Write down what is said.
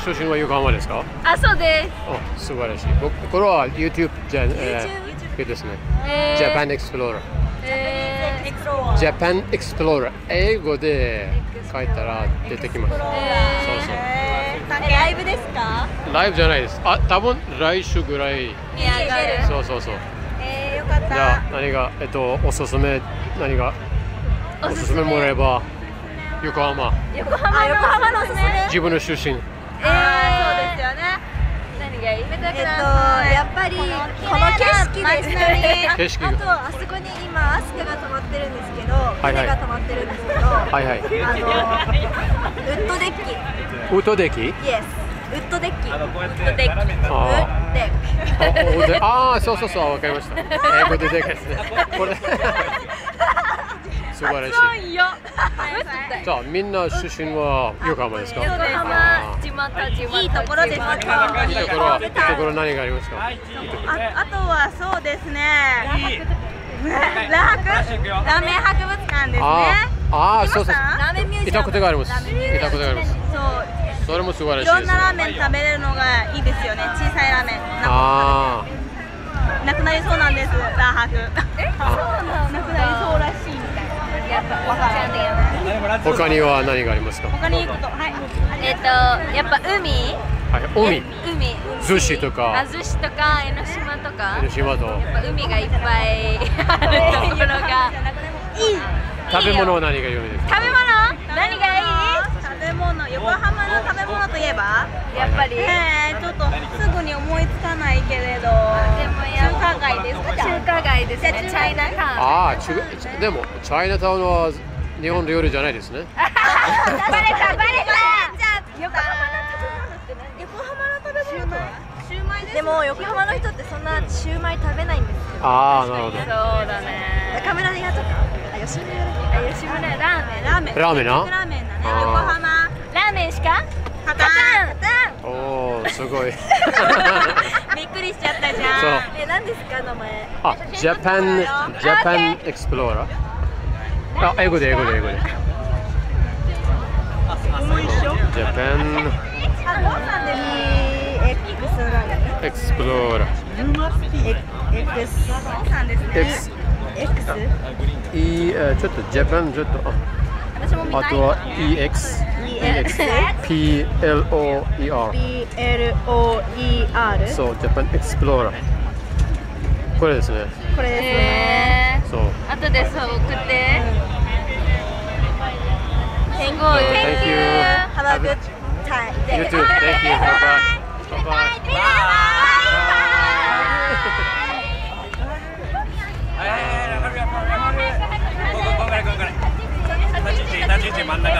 出身は横浜ですか？あ、そうです。あ、素晴らしい。これは YouTube じゃですね。Japan Explorer。Japan Explorer。英語で書いたら出てきます。そうそう。ライブですか？ライブじゃないです。あ、多分来週ぐらい。見上がる。そうそうそう。よかった。じゃあ何がおすすめ何がおすすめもらえば横浜。横浜のおすすめ。自分の出身。そうですよね。何がいい？やっぱりこの景色ですね。あとあそこに今アスカが止まってるんですけど、船が止まってるんですけど、はいはい。ウッドデッキ。ウッドデッキ？ Yes。ウッドデッキ。ウッドデッキ。ああ、そうそうそう、わかりました。英語でデッキですね。これ素晴らしい。じゃあみんな出身は横浜ですか？横浜、地元。いいところですか？いいところ何がありますか？あとはそうですね。ラーメン博物館ですね。ああ、そうそう。ラーメンミュージアム。見たことがあります。それも素晴らしいです。いろんなラーメン食べれるのがいいですよね。小さいラーメン。ああ。なくなりそうなんです。ラー博。なくなりそうらしいみたいな。他には何がありますか？他にいいこと、はい。やっぱ海。海。寿司とか。寿司とか江ノ島とか。江ノ島と。やっぱ海がいっぱいあるところがいい。食べ物は何が有名ですか？食べ物？何がいい？食べ物、横浜の食べ物といえばやっぱりちょっとすぐに思いつかないけれど、中華街ですか？中華街ですね。チャイナタウン。ああ、でもチャイナタウンは日本料理じゃないですね。バレた。じゃあ横浜の食べ物とは？シューマイです。でも横浜の人ってそんなシューマイ食べないんですよ。ああ、なるほど。そうだね。カメラでやっちゃった。吉村ラーメン。ラーメンな。ラーメンだね。横浜。ラーメンしか？カタン。おお、すごい。びっくりしちゃったじゃん。何ですか名前？あ、Japan Explorer。あ、英語で。Japan Explorer。ちょっと Japan ちょっとあとは PLOER そう Japan Explorer これですね。そう。後でそう送って。Thank you. Have a good time. You too. Thank you. Bye bye. 立ち位置真ん中。